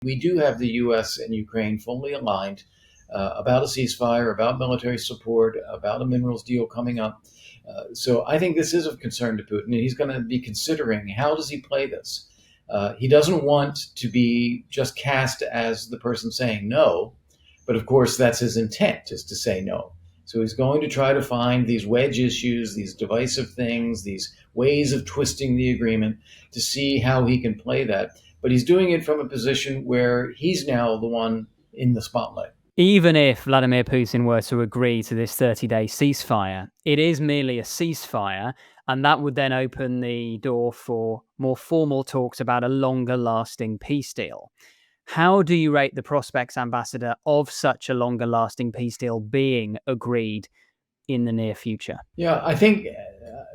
We do have the U.S. and Ukraine fully aligned about a ceasefire, about military support, about a minerals deal coming up. So I think this is of concern to Putin, and he's going to be considering how does he play this. He doesn't want to be just cast as the person saying no, but of course that's his intent, is to say no. So he's going to try to find these wedge issues, these divisive things, these ways of twisting the agreement to see how he can play that. But he's doing it from a position where he's now the one in the spotlight. Even if Vladimir Putin were to agree to this 30-day ceasefire, it is merely a ceasefire, and that would then open the door for more formal talks about a longer-lasting peace deal. How do you rate the prospects, Ambassador, of such a longer-lasting peace deal being agreed in the near future? Yeah, I think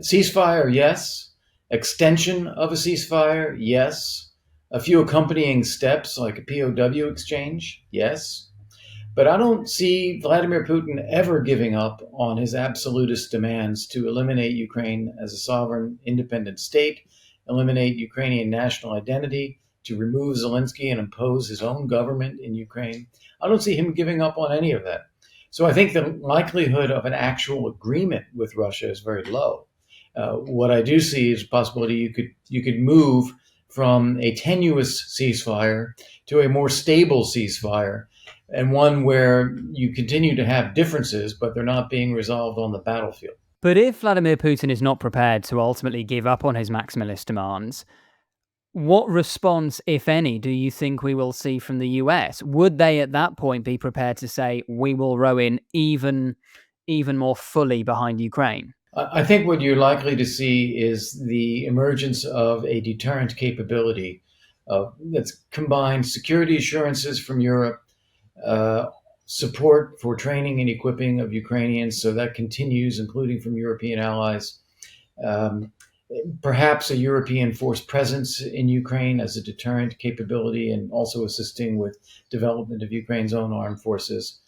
ceasefire, yes. Extension of a ceasefire, yes. A few accompanying steps like a POW exchange, yes. But I don't see Vladimir Putin ever giving up on his absolutist demands to eliminate Ukraine as a sovereign, independent state, eliminate Ukrainian national identity, to remove Zelensky and impose his own government in Ukraine. I don't see him giving up on any of that. So I think the likelihood of an actual agreement with Russia is very low. What I do see is a possibility you could move from a tenuous ceasefire to a more stable ceasefire, and one where you continue to have differences, but they're not being resolved on the battlefield. But if Vladimir Putin is not prepared to ultimately give up on his maximalist demands, what response, if any, do you think we will see from the US? Would they at that point be prepared to say, we will row in even more fully behind Ukraine? I think what you're likely to see is the emergence of a deterrent capability that's combined security assurances from Europe, support for training and equipping of Ukrainians, so that continues, including from European allies. Perhaps a European force presence in Ukraine as a deterrent capability, and also assisting with development of Ukraine's own armed forces.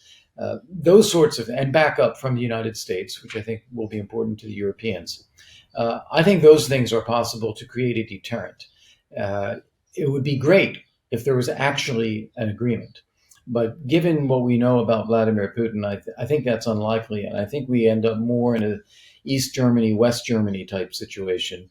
Those sorts of, and backup from the United States, which I think will be important to the Europeans. I think those things are possible to create a deterrent. It would be great if there was actually an agreement. But given what we know about Vladimir Putin, I think that's unlikely. And I think we end up more in a East Germany, West Germany type situation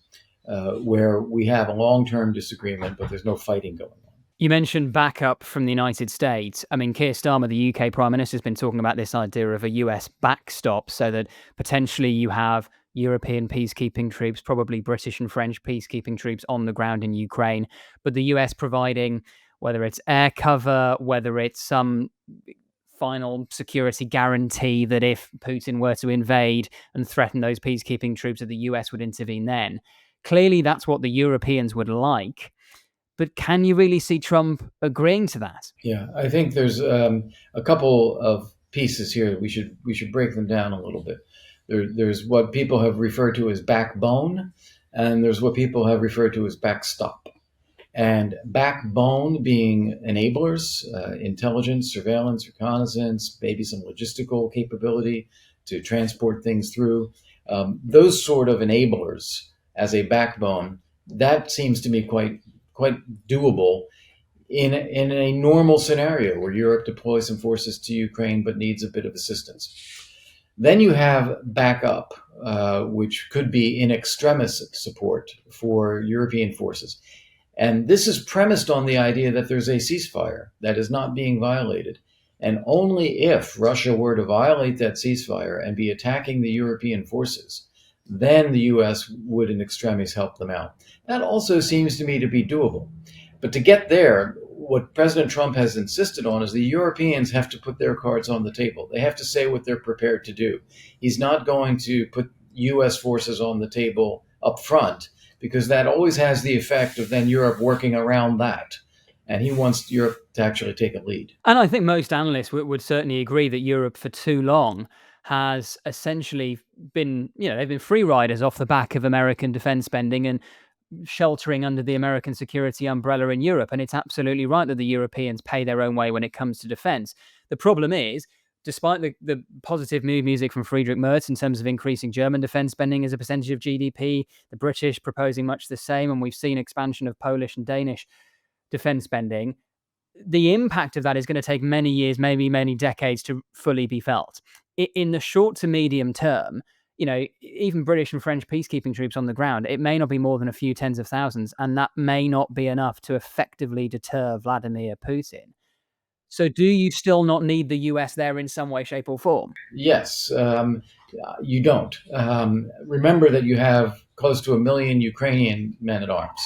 where we have a long-term disagreement, but there's no fighting going on. You mentioned backup from the United States. I mean, Keir Starmer, the UK Prime Minister, has been talking about this idea of a US backstop, so that potentially you have European peacekeeping troops, probably British and French peacekeeping troops on the ground in Ukraine, but the US providing, whether it's air cover, whether it's some final security guarantee that if Putin were to invade and threaten those peacekeeping troops, that the US would intervene then. Clearly, that's what the Europeans would like. But can you really see Trump agreeing to that? Yeah, I think there's a couple of pieces here. We should break them down a little bit. There's what people have referred to as backbone, and there's what people have referred to as backstop. And backbone being enablers, intelligence, surveillance, reconnaissance, maybe some logistical capability to transport things through. Those sort of enablers as a backbone, that seems to me quite doable in a normal scenario where Europe deploys some forces to Ukraine but needs a bit of assistance. Then you have backup, which could be in extremis support for European forces. And this is premised on the idea that there's a ceasefire that is not being violated. And only if Russia were to violate that ceasefire and be attacking the European forces, then the US would in extremis help them out. That also seems to me to be doable. But to get there, what President Trump has insisted on is the Europeans have to put their cards on the table. They have to say what they're prepared to do. He's not going to put US forces on the table up front, because that always has the effect of then Europe working around that. And he wants Europe to actually take a lead. And I think most analysts would certainly agree that Europe for too long has essentially been, they've been free riders off the back of American defense spending and sheltering under the American security umbrella in Europe. And it's absolutely right that the Europeans pay their own way when it comes to defense. The problem is, despite the positive mood music from Friedrich Merz in terms of increasing German defense spending as a percentage of GDP, the British proposing much the same, and we've seen expansion of Polish and Danish defense spending, the impact of that is going to take many years, maybe many decades to fully be felt. In the short to medium term, even British and French peacekeeping troops on the ground, it may not be more than a few tens of thousands, and that may not be enough to effectively deter Vladimir Putin. So do you still not need the US there in some way, shape, or form? Yes, you don't. Remember that you have close to 1 million Ukrainian men at arms,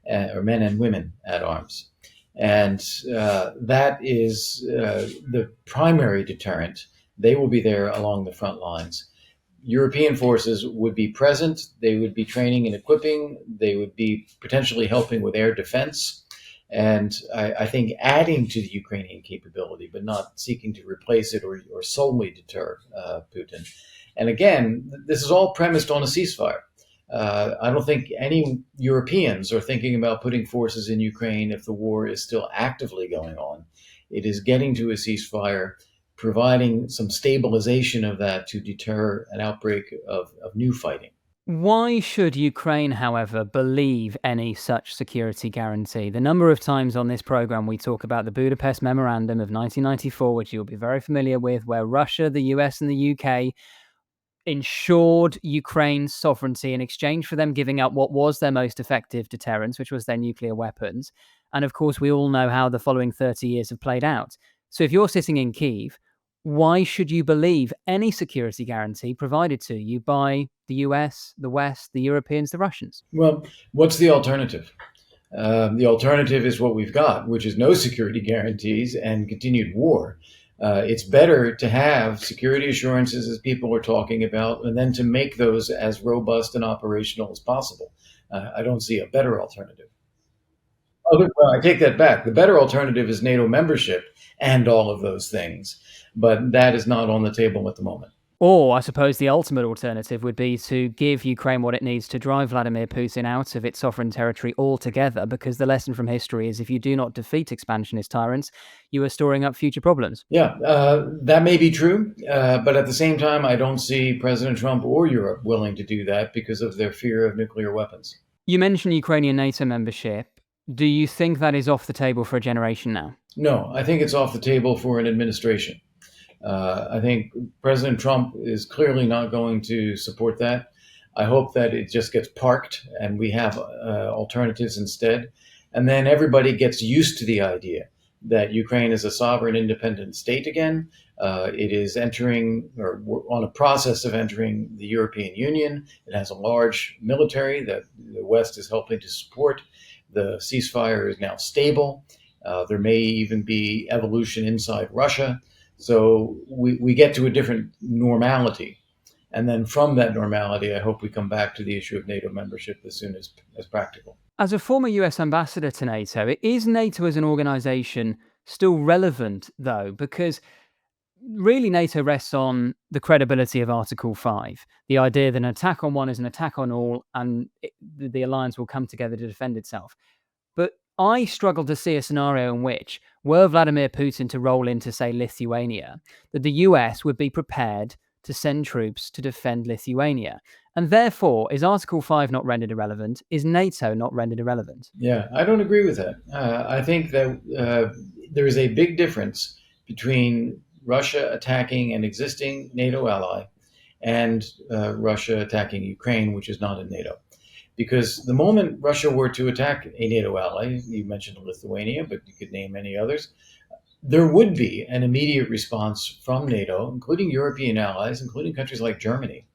or men and women at arms. And that is the primary deterrent. They will be there along the front lines. European forces would be present. They would be training and equipping. They would be potentially helping with air defense. And I think adding to the Ukrainian capability, but not seeking to replace it or solely deter Putin. And again, this is all premised on a ceasefire. I don't think any Europeans are thinking about putting forces in Ukraine if the war is still actively going on. It is getting to a ceasefire, providing some stabilization of that to deter an outbreak of new fighting. Why should Ukraine, however, believe any such security guarantee? The number of times on this program we talk about the Budapest Memorandum of 1994, which you'll be very familiar with, where Russia, the US, and the UK ensured Ukraine's sovereignty in exchange for them giving up what was their most effective deterrence, which was their nuclear weapons. And of course, we all know how the following 30 years have played out. So if you're sitting in Kyiv, why should you believe any security guarantee provided to you by the US, the West, the Europeans, the Russians? Well, what's the alternative? The alternative is what we've got, which is no security guarantees and continued war. It's better to have security assurances, as people are talking about, and then to make those as robust and operational as possible. I don't see a better alternative. Well, I take that back. The better alternative is NATO membership and all of those things, but that is not on the table at the moment. Or, I suppose, the ultimate alternative would be to give Ukraine what it needs to drive Vladimir Putin out of its sovereign territory altogether, because the lesson from history is if you do not defeat expansionist tyrants, you are storing up future problems. Yeah, that may be true, but at the same time, I don't see President Trump or Europe willing to do that because of their fear of nuclear weapons. You mentioned Ukrainian NATO membership. Do you think that is off the table for a generation now? No, I think it's off the table for an administration. I think President Trump is clearly not going to support that. I hope that it just gets parked and we have alternatives instead. And then everybody gets used to the idea that Ukraine is a sovereign, independent state again. It is entering, or on a process of entering, the European Union. It has a large military that the West is helping to support. The ceasefire is now stable. There may even be evolution inside Russia. So we get to a different normality. And then from that normality, I hope we come back to the issue of NATO membership as soon as practical. As a former US ambassador to NATO, is NATO as an organization still relevant, though? Because really NATO rests on the credibility of Article 5, the idea that an attack on one is an attack on all, and the alliance will come together to defend itself. But I struggle to see a scenario in which, were Vladimir Putin to roll into, say, Lithuania, that the US would be prepared to send troops to defend Lithuania. And therefore, is Article 5 not rendered irrelevant? Is NATO not rendered irrelevant? Yeah, I don't agree with that. I think that there is a big difference between Russia attacking an existing NATO ally and Russia attacking Ukraine, which is not in NATO. Because the moment Russia were to attack a NATO ally, you mentioned Lithuania, but you could name many others, there would be an immediate response from NATO, including European allies, including countries like Germany.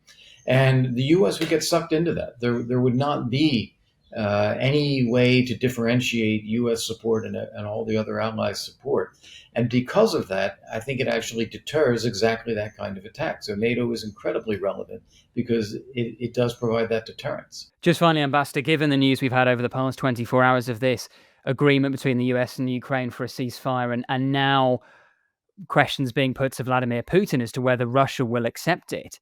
And the U.S. would get sucked into that. There would not be any way to differentiate U.S. support and all the other allies' support. And because of that, I think it actually deters exactly that kind of attack. So NATO is incredibly relevant because it does provide that deterrence. Just finally, Ambassador, given the news we've had over the past 24 hours of this agreement between the US and Ukraine for a ceasefire, and now questions being put to Vladimir Putin as to whether Russia will accept it,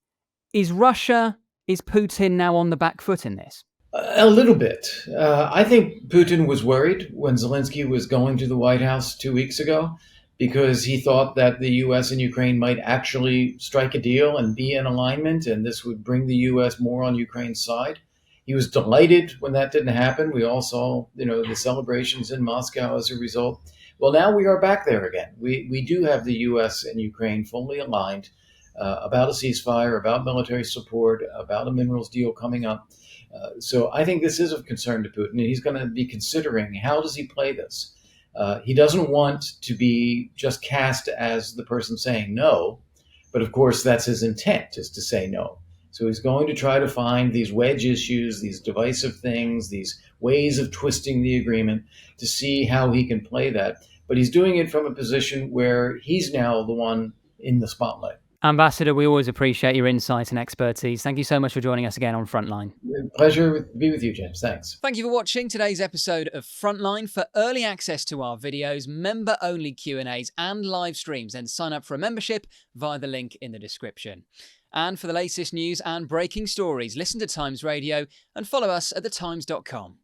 is Putin now on the back foot in this? A little bit. I think Putin was worried when Zelensky was going to the White House 2 weeks ago because he thought that the U.S. and Ukraine might actually strike a deal and be in alignment, and this would bring the U.S. more on Ukraine's side. He was delighted when that didn't happen. We all saw, the celebrations in Moscow as a result. Well, now we are back there again. We do have the U.S. and Ukraine fully aligned about a ceasefire, about military support, about a minerals deal coming up. So I think this is of concern to Putin, and he's going to be considering how does he play this. He doesn't want to be just cast as the person saying no, but of course that's his intent, is to say no. So he's going to try to find these wedge issues, these divisive things, these ways of twisting the agreement to see how he can play that. But he's doing it from a position where he's now the one in the spotlight. Ambassador, we always appreciate your insight and expertise. Thank you so much for joining us again on Frontline. Pleasure to be with you, James. Thanks. Thank you for watching today's episode of Frontline. For early access to our videos, member-only Q&As and live streams, then sign up for a membership via the link in the description. And for the latest news and breaking stories, listen to Times Radio and follow us at thetimes.com.